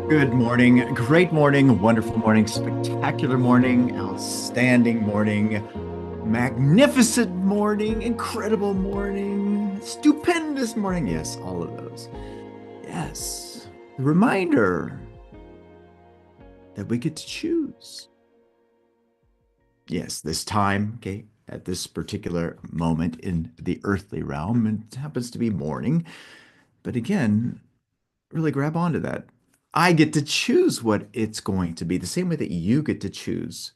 Good morning, great morning, wonderful morning, spectacular morning, outstanding morning, magnificent morning, incredible morning, stupendous morning. Yes, all of those. Yes. The reminder that we get to choose. Yes, this time, okay, at this particular moment in the earthly realm, it happens to be morning. But again, really grab onto that. I get to choose what it's going to be, the same way that you get to choose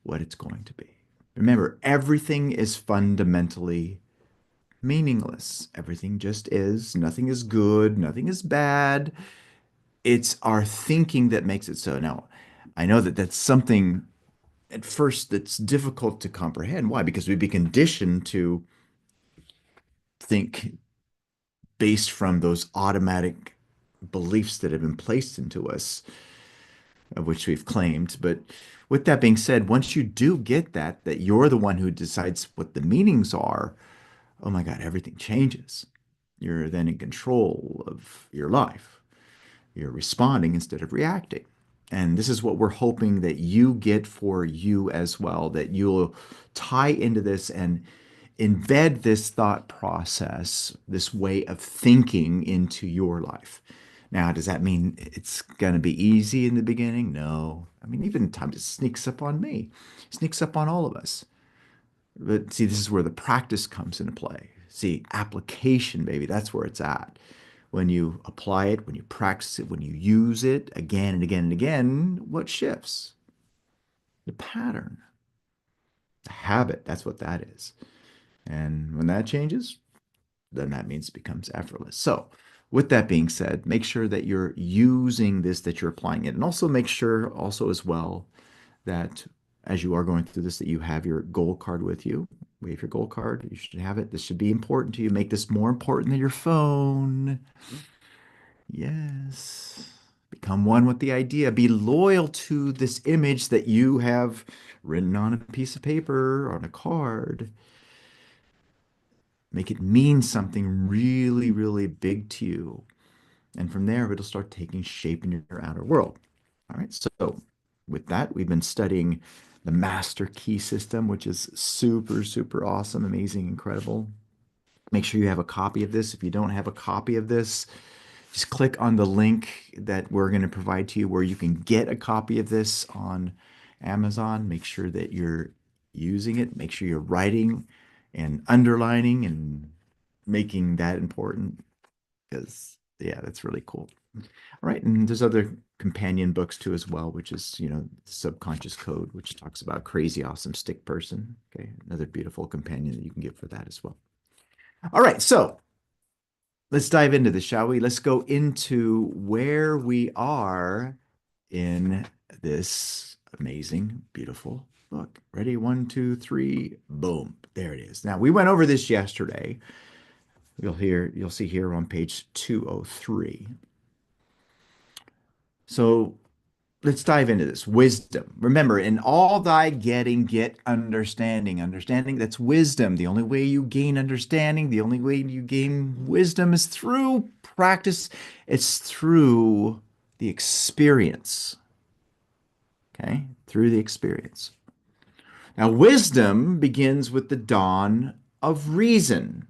what it's going to be. Remember, everything is fundamentally meaningless. Everything just is. Nothing is good. Nothing is bad. It's our thinking that makes it so. Now, I know that that's something at first that's difficult to comprehend. Why? Because we've been conditioned to think based from those automatic beliefs that have been placed into us, of which we've claimed. But with that being said, once you do get that you're the one who decides what the meanings are, oh my God, everything changes. You're then in control of your life. You're responding instead of reacting. And this is what we're hoping that you get for you as well, that you'll tie into this and embed this thought process, this way of thinking into your life. Now, does that mean it's going to be easy in the beginning? No. I mean, even times it sneaks up on me, sneaks up on all of us. But see, this is where the practice comes into play. See, application, baby, that's where it's at. When you apply it, when you practice it, when you use it again and again and again, what shifts? The pattern, the habit, that's what that is. And when that changes, then that means it becomes effortless. So, with that being said, make sure that you're using this, that you're applying it. And also make sure also as well that as you are going through this, that you have your goal card with you. Wave your goal card. You should have it. This should be important to you. Make this more important than your phone. Yes. Become one with the idea. Be loyal to this image that you have written on a piece of paper, on a card. Make it mean something really, really big to you. And from there, it'll start taking shape in your outer world. All right. So, with that, we've been studying the Master Key System, which is super, super awesome, amazing, incredible. Make sure you have a copy of this. If you don't have a copy of this, just click on the link that we're going to provide to you where you can get a copy of this on Amazon. Make sure that you're using it. Make sure you're writing and underlining and making that important because, yeah, that's really cool. All right. And there's other companion books too, as well, which is, Subconscious Code, which talks about crazy awesome stick person. Okay. Another beautiful companion that you can get for that as well. All right. So, let's dive into this, shall we? Let's go into where we are in this amazing, beautiful book. Ready? One, two, three, boom. There it is. Now, we went over this yesterday. You'll see here on page 203. So let's dive into this. Wisdom. Remember, in all thy getting, get understanding. Understanding, that's wisdom. The only way you gain understanding, the only way you gain wisdom is through practice. It's through the experience. Okay? Through the experience. Now, wisdom begins with the dawn of reason.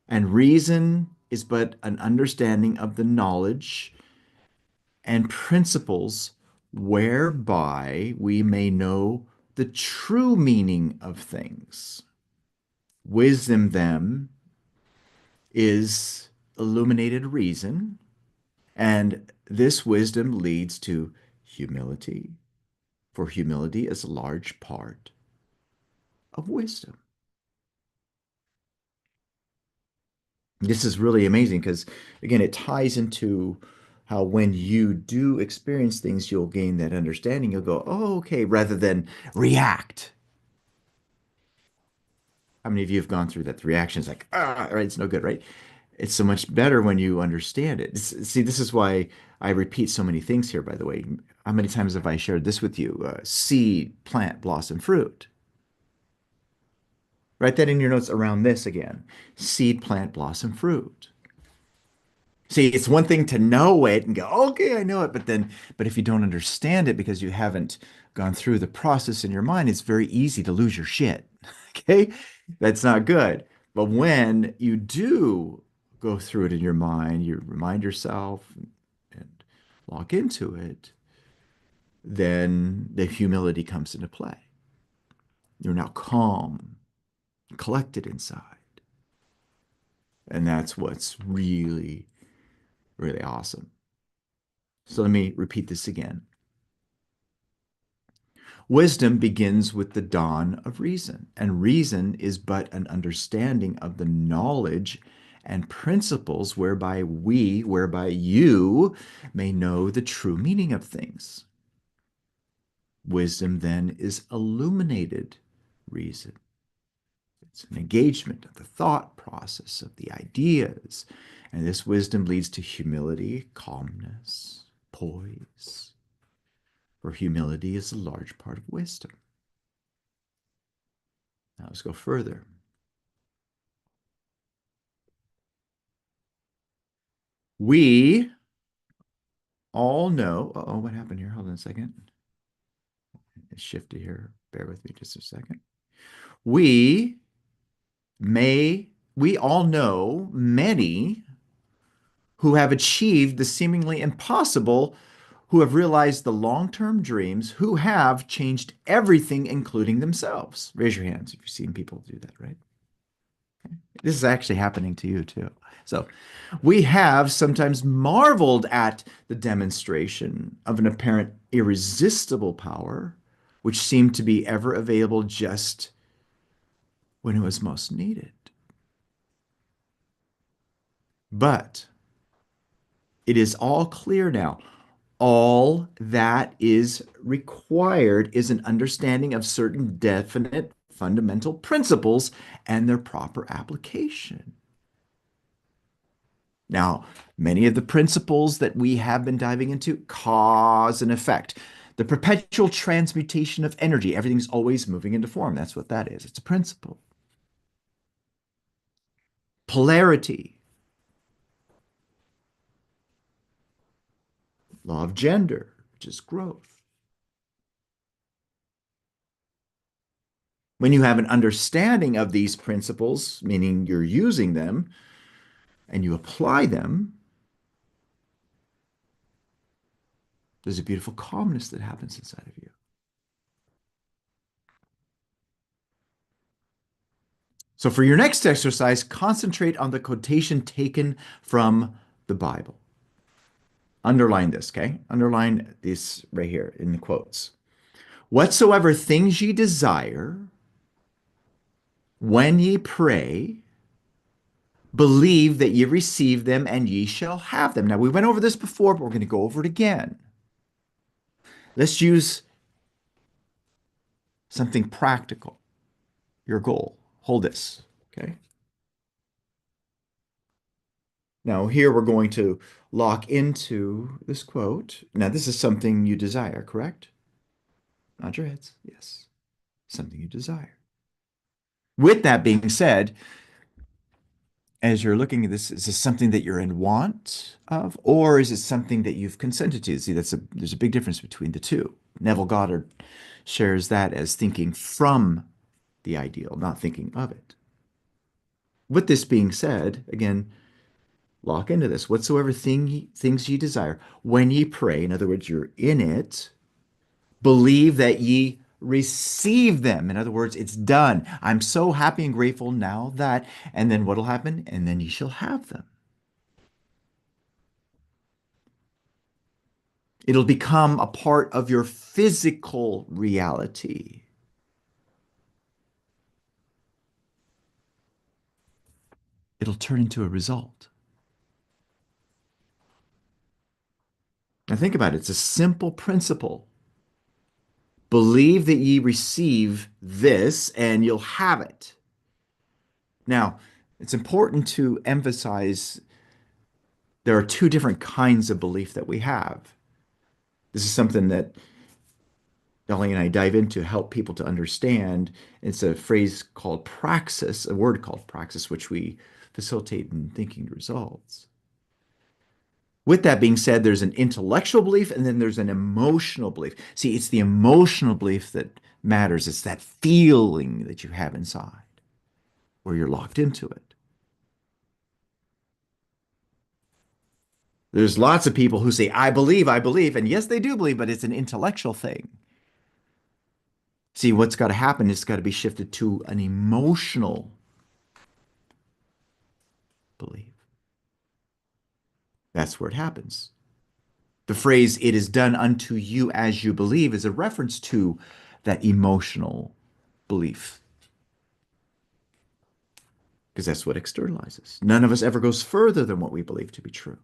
And reason is but an understanding of the knowledge and principles whereby we may know the true meaning of things. Wisdom, then, is illuminated reason, and this wisdom leads to humility, for humility is a large part of wisdom. This is really amazing because, again, it ties into how when you do experience things, you'll gain that understanding. You'll go, oh, okay, rather than react. How many of you have gone through that? The reaction is like, right, it's no good, right? It's so much better when you understand it. See, this is why I repeat so many things here, by the way. How many times have I shared this with you? Seed, plant, blossom, fruit. Write that in your notes around this again. Seed, plant, blossom, fruit. See, it's one thing to know it and go, okay, I know it, but if you don't understand it because you haven't gone through the process in your mind, it's very easy to lose your shit. Okay? That's not good. But when you do go through it in your mind, you remind yourself and lock into it, then the humility comes into play. You're now calm, collected inside. And that's what's really, really awesome. So let me repeat this again. Wisdom begins with the dawn of reason, and reason is but an understanding of the knowledge and principles whereby you may know the true meaning of things. Wisdom then is illuminated reason. It's an engagement of the thought process, of the ideas, and this wisdom leads to humility, calmness, poise, for humility is a large part of wisdom. Now let's go further. We all know, oh, what happened here? Hold on a second. It shifted here. Bear with me just a second. We we all know many who have achieved the seemingly impossible, who have realized the long-term dreams, who have changed everything, including themselves. Raise your hands if you've seen people do that, right? This is actually happening to you too. So we have sometimes marveled at the demonstration of an apparent irresistible power, which seemed to be ever available just when it was most needed. But it is all clear now. All that is required is an understanding of certain definite fundamental principles and their proper application. Now, many of the principles that we have been diving into, cause and effect, the perpetual transmutation of energy, everything's always moving into form. That's what that is. It's a principle. Polarity, law of gender, which is growth. When you have an understanding of these principles, meaning you're using them and you apply them, there's a beautiful calmness that happens inside of you. So for your next exercise, concentrate on the quotation taken from the Bible. Underline this, okay? Underline this right here in the quotes. Whatsoever things ye desire, when ye pray, believe that ye receive them and ye shall have them. Now, we went over this before, but we're going to go over it again. Let's use something practical. Your goal. Hold this, okay? Now, here we're going to lock into this quote. Now, this is something you desire, correct? Nod your heads. Yes. Something you desire. With that being said, as you're looking at this, is this something that you're in want of, or is it something that you've consented to? See, there's a big difference between the two. Neville Goddard shares that as thinking from the ideal, not thinking of it. With this being said, again, lock into this. Whatsoever things ye desire, when ye pray, in other words, you're in it, believe that ye receive them. In other words, it's done. I'm so happy and grateful now that, and then what'll happen? And then ye shall have them. It'll become a part of your physical reality. It'll turn into a result. Now think about it. It's a simple principle. Believe that ye receive this and you'll have it. Now, it's important to emphasize there are two different kinds of belief that we have. This is something that Dolly and I dive into to help people to understand. It's a phrase called praxis, a word called praxis, which we facilitate in thinking results. With that being said, there's an intellectual belief and then there's an emotional belief. See, it's the emotional belief that matters. It's that feeling that you have inside where you're locked into it. There's lots of people who say, I believe. And yes, they do believe, but it's an intellectual thing. See, what's got to happen is it's got to be shifted to an emotional belief. That's where it happens. The phrase, it is done unto you as you believe, is a reference to that emotional belief, because that's what externalizes. None of us ever goes further than what we believe to be true.